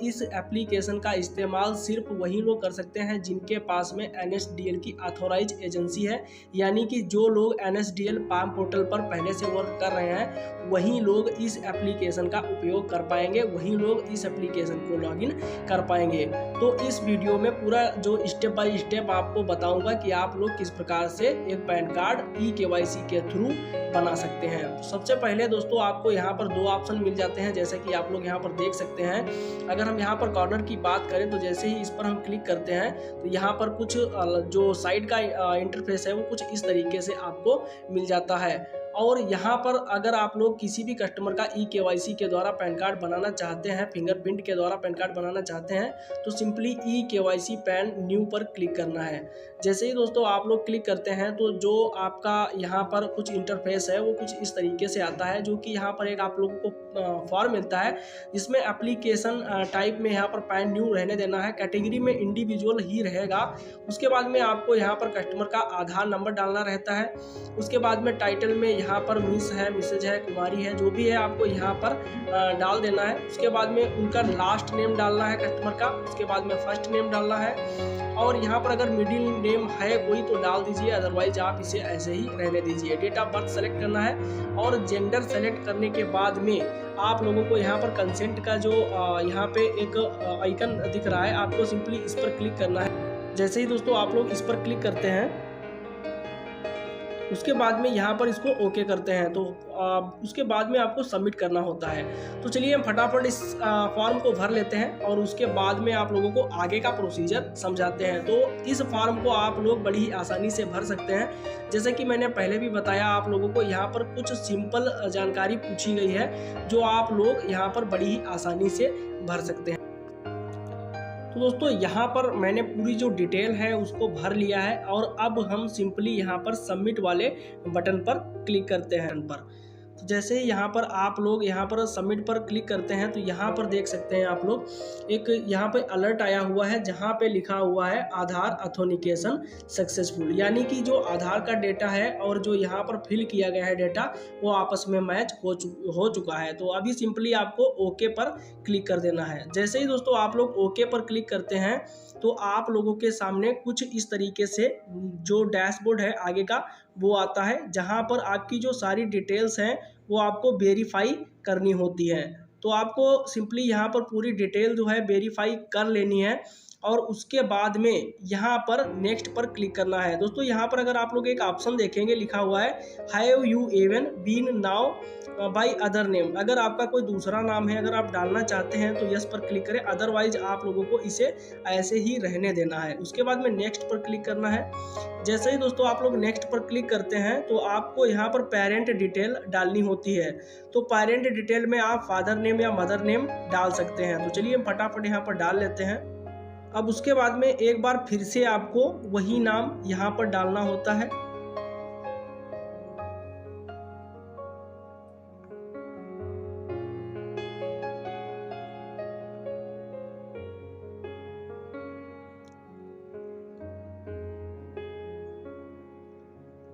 इस एप्लीकेशन का इस्तेमाल सिर्फ वही लोग कर सकते हैं जिनके पास में NSDL की ऑथोराइज एजेंसी है, यानी कि जो लोग NSDL पाम पोर्टल पर पहले से वर्क कर रहे हैं वही लोग इस एप्लीकेशन का उपयोग कर पाएंगे, वही लोग इस एप्लीकेशन को लॉगिन कर पाएंगे। तो इस वीडियो में पूरा जो स्टेप बाय स्टेप आपको बताऊंगा कि आप लोग किस प्रकार से एक पैन कार्ड eKYC के थ्रू बना सकते हैं। तो सबसे पहले दोस्तों आपको यहाँ पर दो ऑप्शन मिल जाते हैं, जैसे कि आप लोग यहाँ पर देख सकते हैं। अगर हम यहाँ पर कॉर्नर की बात करें तो जैसे ही इस पर हम क्लिक करते हैं तो यहाँ पर कुछ जो साइड का इंटरफेस है वो कुछ इस तरीके से आपको मिल जाता है। और यहाँ पर अगर आप लोग किसी भी कस्टमर का eKYC के द्वारा पैन कार्ड बनाना चाहते हैं, फिंगरप्रिंट के द्वारा पैन कार्ड बनाना चाहते हैं, तो सिंपली eKYC पैन न्यू पर क्लिक करना है। जैसे ही दोस्तों आप लोग क्लिक करते हैं तो जो आपका यहाँ पर कुछ इंटरफेस है वो कुछ इस तरीके से आता है, जो कि यहाँ पर एक आप लोगों को फॉर्म मिलता है जिसमें एप्लीकेशन टाइप में यहाँ पर पैन न्यू रहने देना है, कैटेगरी में इंडिविजुअल ही रहेगा। उसके बाद में आपको यहाँ पर कस्टमर का आधार नंबर डालना रहता है। उसके बाद में टाइटल में यहाँ पर मिस है, मिसेज है, कुमारी है, जो भी है आपको यहाँ पर डाल देना है। उसके बाद में उनका लास्ट नेम डालना है कस्टमर का, उसके बाद में फर्स्ट नेम डालना है, और यहाँ पर अगर मिडिल नेम है कोई तो डाल दीजिए, अदरवाइज आप इसे ऐसे ही रहने दीजिए। डेट ऑफ बर्थ सेलेक्ट करना है और जेंडर सेलेक्ट करने के बाद में आप लोगों को यहाँ पर कंसेंट का जो यहाँ पे एक आइकन दिख रहा है, आपको सिंपली इस पर क्लिक करना है। जैसे ही दोस्तों आप लोग इस पर क्लिक करते हैं उसके बाद में यहाँ पर इसको ओके करते हैं तो उसके बाद में आपको सबमिट करना होता है। तो चलिए हम फटाफट इस फॉर्म को भर लेते हैं और उसके बाद में आप लोगों को आगे का प्रोसीजर समझाते हैं। तो इस फॉर्म को आप लोग बड़ी ही आसानी से भर सकते हैं। जैसे कि मैंने पहले भी बताया, आप लोगों को यहाँ पर कुछ सिंपल जानकारी पूछी गई है जो आप लोग यहाँ पर बड़ी ही आसानी से भर सकते हैं। तो दोस्तों यहाँ पर मैंने पूरी जो डिटेल है उसको भर लिया है और अब हम सिंपली यहाँ पर सबमिट वाले बटन पर क्लिक करते हैं तो जैसे ही यहाँ पर आप लोग यहाँ पर सबमिट पर क्लिक करते हैं तो यहाँ पर देख सकते हैं आप लोग एक यहाँ पे अलर्ट आया हुआ है जहाँ पे लिखा हुआ है आधार ऑथेंटिकेशन सक्सेसफुल, यानी कि जो आधार का डेटा है और जो यहाँ पर फिल किया गया है डेटा वो आपस में मैच हो चुका है। तो अभी सिंपली आपको ओके पर क्लिक कर देना है। जैसे ही दोस्तों आप लोग ओके पर क्लिक करते हैं तो आप लोगों के सामने कुछ इस तरीके से जो डैशबोर्ड है आगे का वो आता है, जहां पर आपकी जो सारी डिटेल्स हैं वो आपको वेरीफाई करनी होती है। तो आपको सिंपली यहाँ पर पूरी डिटेल जो है वेरीफाई कर लेनी है और उसके बाद में यहाँ पर नेक्स्ट पर क्लिक करना है। दोस्तों यहाँ पर अगर आप लोग एक ऑप्शन देखेंगे लिखा हुआ है have you ever been known by other name, अगर आपका कोई दूसरा नाम है अगर आप डालना चाहते हैं तो यस पर क्लिक करें, अदरवाइज आप लोगों को इसे ऐसे ही रहने देना है। उसके बाद में नेक्स्ट पर क्लिक करना है। जैसे ही दोस्तों आप लोग नेक्स्ट पर क्लिक करते हैं तो आपको यहाँ पर पेरेंट डिटेल डालनी होती है। तो पेरेंट डिटेल में आप फादर नेम या मदर नेम डाल सकते हैं। तो चलिए हम फटाफट यहाँ पर डाल लेते हैं। अब उसके बाद में एक बार फिर से आपको वही नाम यहाँ पर डालना होता है।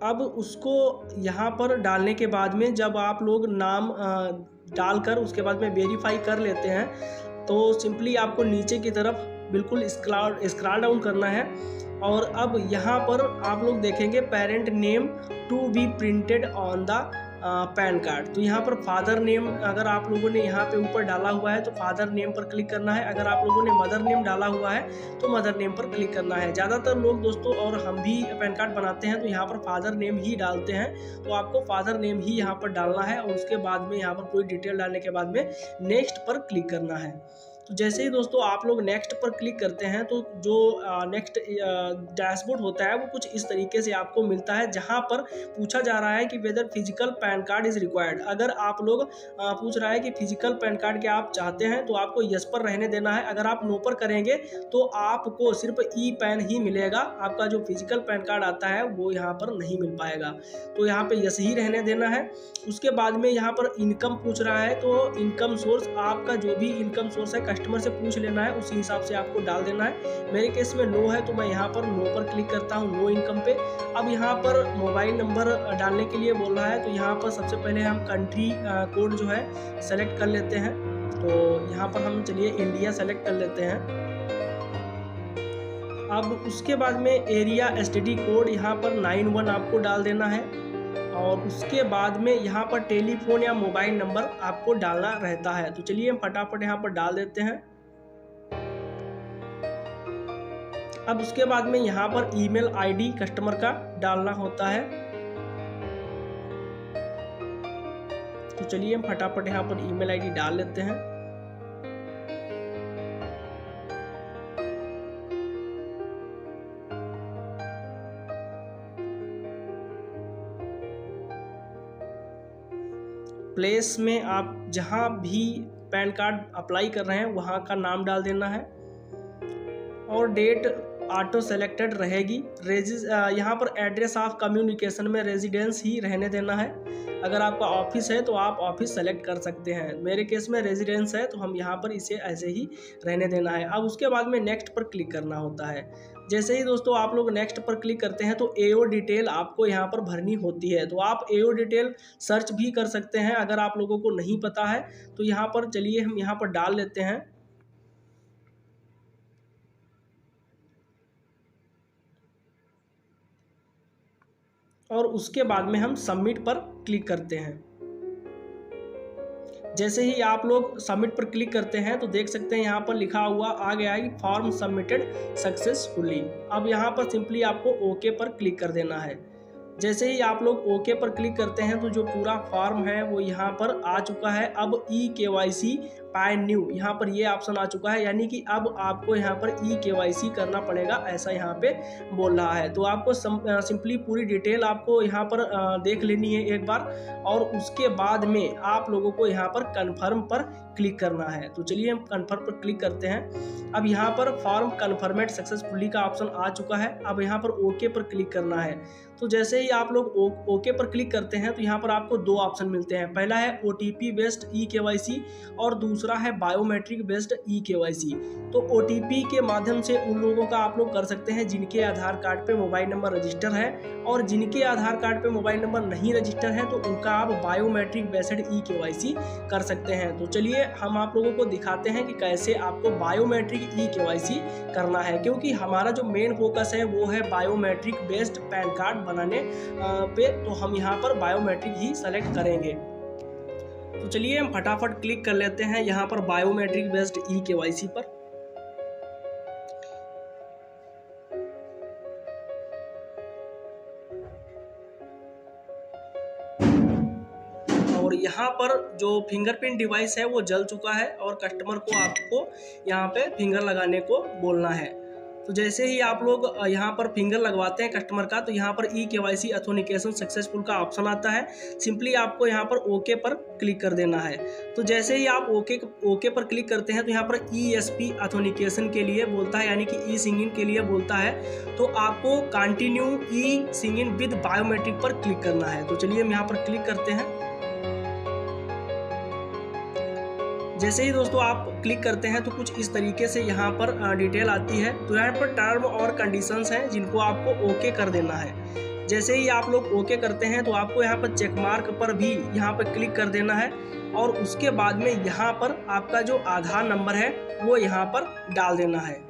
अब उसको यहाँ पर डालने के बाद में जब आप लोग नाम डालकर उसके बाद में वेरीफाई कर लेते हैं तो सिंपली आपको नीचे की तरफ बिल्कुल स्क्रॉल डाउन करना है और अब यहाँ पर आप लोग देखेंगे parent name to be printed on the PAN card. तो यहाँ पर फादर नेम अगर आप लोगों ने यहाँ पे ऊपर डाला हुआ है तो फादर नेम पर क्लिक करना है, अगर आप लोगों ने मदर नेम डाला हुआ है तो मदर नेम पर क्लिक करना है। ज़्यादातर लोग दोस्तों और हम भी पैन कार्ड बनाते हैं तो यहाँ पर फादर नेम ही डालते हैं, तो आपको फादर नेम ही यहाँ पर डालना है और उसके बाद में यहाँ पर पूरी डिटेल डालने के बाद में नेक्स्ट पर क्लिक करना है। तो जैसे ही दोस्तों आप लोग नेक्स्ट पर क्लिक करते हैं तो जो नेक्स्ट डैशबोर्ड होता है वो कुछ इस तरीके से आपको मिलता है, जहां पर पूछा जा रहा है कि whether physical PAN card is required. अगर आप लोग पूछ रहा है कि फिजिकल पैन कार्ड क्या आप चाहते हैं तो आपको यस पर रहने देना है। अगर आप नो पर करेंगे तो आपको सिर्फ ई पैन ही मिलेगा, आपका जो फिजिकल पैन कार्ड आता है वो यहाँ पर नहीं मिल पाएगा। तो यहाँ पे यस ही रहने देना है। उसके बाद में यहाँ पर इनकम पूछ रहा है तो इनकम सोर्स आपका जो भी इनकम सोर्स है कस्टमर से पूछ लेना है, उसी हिसाब से आपको डाल देना है। मेरे केस में नो है तो मैं यहाँ पर नो पर क्लिक करता हूँ, नो इनकम पे। अब यहाँ पर मोबाइल नंबर डालने के लिए बोल रहा है तो यहाँ पर सबसे पहले हम कंट्री कोड जो है सेलेक्ट कर लेते हैं। तो यहाँ पर हम चलिए इंडिया सेलेक्ट कर लेते हैं। अब उसके बाद में एरिया एसटीडी कोड यहाँ पर 91 आपको डाल देना है, और उसके बाद में यहाँ पर टेलीफोन या मोबाइल नंबर आपको डालना रहता है। तो चलिए हम फटाफट यहाँ पर डाल देते हैं। अब उसके बाद में यहाँ पर ईमेल आईडी कस्टमर का डालना होता है। तो चलिए हम फटाफट यहाँ पर ईमेल आईडी डाल लेते हैं। प्लेस में आप जहाँ भी पैन कार्ड अप्लाई कर रहे हैं वहाँ का नाम डाल देना है, और डेट ऑटो सेलेक्टेड रहेगी। यहाँ पर एड्रेस ऑफ कम्युनिकेशन में रेजिडेंस ही रहने देना है। अगर आपका ऑफिस है तो आप ऑफिस सेलेक्ट कर सकते हैं। मेरे केस में रेजिडेंस है तो हम यहाँ पर इसे ऐसे ही रहने देना है। अब उसके बाद में नेक्स्ट पर क्लिक करना होता है। जैसे ही दोस्तों आप लोग नेक्स्ट पर क्लिक करते हैं तो एओ डिटेल आपको यहाँ पर भरनी होती है। तो आप एओ डिटेल सर्च भी कर सकते हैं अगर आप लोगों को नहीं पता है। तो यहाँ पर चलिए हम यहाँ पर डाल लेते हैं। और उसके बाद में हम सबमिट पर क्लिक करते हैं। जैसे ही आप लोग सबमिट पर क्लिक करते हैं तो देख सकते हैं यहाँ पर लिखा हुआ आ गया है कि फॉर्म सबमिटेड सक्सेसफुली। अब यहाँ पर सिंपली आपको ओके पर क्लिक कर देना है। जैसे ही आप लोग ओके पर क्लिक करते हैं तो जो पूरा फॉर्म है वो यहाँ पर आ चुका है। अब KYC पैन न्यू यहाँ पर ये ऑप्शन आ चुका है, यानी कि अब आपको यहाँ पर KYC करना पड़ेगा, ऐसा यहाँ पे बोल रहा है। तो आपको सिंपली पूरी डिटेल आपको यहाँ पर देख लेनी है एक बार, और उसके बाद में आप लोगों को यहाँ पर कन्फर्म पर क्लिक करना है। तो चलिए हम कन्फर्म पर क्लिक करते हैं। अब यहाँ पर फॉर्म कन्फर्मेड सक्सेसफुली का ऑप्शन आ चुका है। अब यहाँ पर ओके पर क्लिक करना है। तो जैसे ही आप लोग ओके पर क्लिक करते हैं तो यहाँ पर आपको दो ऑप्शन मिलते हैं। पहला है OTP बेस्ड KYC और दूसरा है बायोमेट्रिक बेस्ड KYC। तो OTP के माध्यम से उन लोगों का आप लोग कर सकते हैं जिनके आधार कार्ड पे मोबाइल नंबर रजिस्टर है, और जिनके आधार कार्ड पे मोबाइल नंबर नहीं रजिस्टर है तो उनका आप बायोमेट्रिक बेस्ड KYC कर सकते हैं। तो चलिए हम आप लोगों को दिखाते हैं कि कैसे आपको बायोमेट्रिक KYC करना है, क्योंकि हमारा जो मेन फोकस है वो है बायोमेट्रिक बेस्ड पैन कार्ड बनाने पे। तो हम यहाँ पर बायोमेट्रिक ही सेलेक्ट करेंगे। तो चलिए हम फटाफट क्लिक कर लेते हैं यहाँ पर बायोमेट्रिक बेस्ड KYC पर। और यहाँ पर जो फिंगरप्रिंट डिवाइस है वो जल चुका है, और कस्टमर को आपको यहाँ पे फिंगर लगाने को बोलना है। तो जैसे ही आप लोग यहाँ पर फिंगर लगवाते हैं कस्टमर का, तो यहाँ पर KYC ऑथेंटिकेशन सक्सेसफुल का ऑप्शन आता है। सिंपली आपको यहाँ पर ओके पर क्लिक कर देना है। तो जैसे ही आप ओके पर क्लिक करते हैं तो यहाँ पर ESP ऑथेंटिकेशन के लिए बोलता है, यानी कि सिंगिंग के लिए बोलता है। तो आपको कंटिन्यू सिंगिंग विद बायोमेट्रिक पर क्लिक करना है। तो चलिए हम यहाँ पर क्लिक करते हैं। जैसे ही दोस्तों आप क्लिक करते हैं तो कुछ इस तरीके से यहाँ पर डिटेल आती है। तो यहाँ पर टर्म और कंडीशंस हैं जिनको आपको ओके कर देना है। जैसे ही आप लोग ओके करते हैं तो आपको यहाँ पर चेक मार्क पर भी यहाँ पर क्लिक कर देना है, और उसके बाद में यहाँ पर आपका जो आधार नंबर है वो यहाँ पर डाल देना है।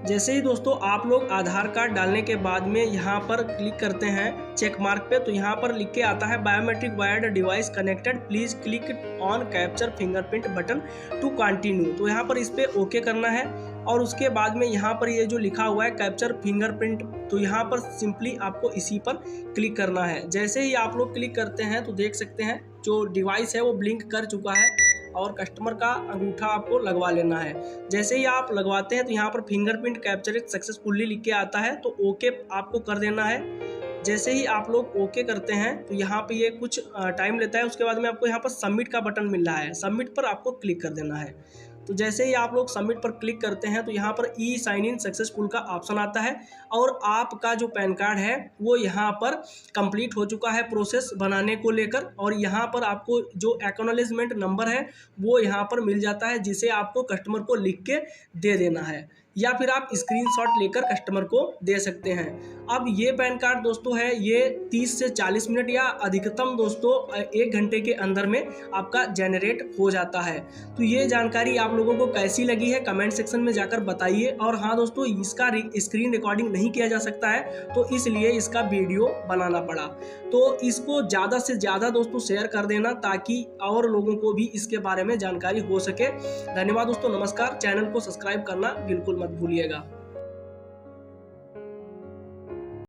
जैसे ही दोस्तों आप लोग आधार कार्ड डालने के बाद में यहाँ पर क्लिक करते हैं चेक मार्क पे, तो यहाँ पर लिख के आता है biometric wired device connected, please click on capture fingerprint button to continue. तो यहाँ पर इस पर ओके करना है, और उसके बाद में यहाँ पर ये जो लिखा हुआ है कैप्चर फिंगरप्रिंट, तो यहाँ पर सिंपली आपको इसी पर क्लिक करना है। जैसे ही आप लोग क्लिक करते हैं तो देख सकते हैं जो डिवाइस है वो ब्लिंक कर चुका है, और कस्टमर का अंगूठा आपको लगवा लेना है। जैसे ही आप लगवाते हैं तो यहाँ पर फिंगरप्रिंट कैप्चर सक्सेसफुली लिख के आता है, तो ओके आपको कर देना है। जैसे ही आप लोग ओके करते हैं तो यहाँ पे ये कुछ टाइम लेता है। उसके बाद में आपको यहाँ पर सबमिट का बटन मिल रहा है, सबमिट पर आपको क्लिक कर देना है। तो जैसे ही आप लोग सबमिट पर क्लिक करते हैं तो यहाँ पर साइन इन सक्सेसफुल का ऑप्शन आता है, और आपका जो पैन कार्ड है वो यहाँ पर कंप्लीट हो चुका है प्रोसेस बनाने को लेकर। और यहाँ पर आपको जो एक्नॉलेजमेंट नंबर है वो यहाँ पर मिल जाता है, जिसे आपको कस्टमर को लिख के दे देना है, या फिर आप स्क्रीनशॉट लेकर कस्टमर को दे सकते हैं। अब ये पैन कार्ड दोस्तों है ये 30 से 40 मिनट या अधिकतम दोस्तों 1 घंटे के अंदर में आपका जनरेट हो जाता है। तो ये जानकारी आप लोगों को कैसी लगी है कमेंट सेक्शन में जाकर बताइए। और हाँ दोस्तों, इसका स्क्रीन रिकॉर्डिंग नहीं किया जा सकता है तो इसलिए इसका वीडियो बनाना पड़ा। तो इसको ज़्यादा से ज़्यादा दोस्तों शेयर कर देना ताकि और लोगों को भी इसके बारे में जानकारी हो सके। धन्यवाद दोस्तों, नमस्कार। चैनल को सब्सक्राइब करना बिल्कुल मत भूलिएगा।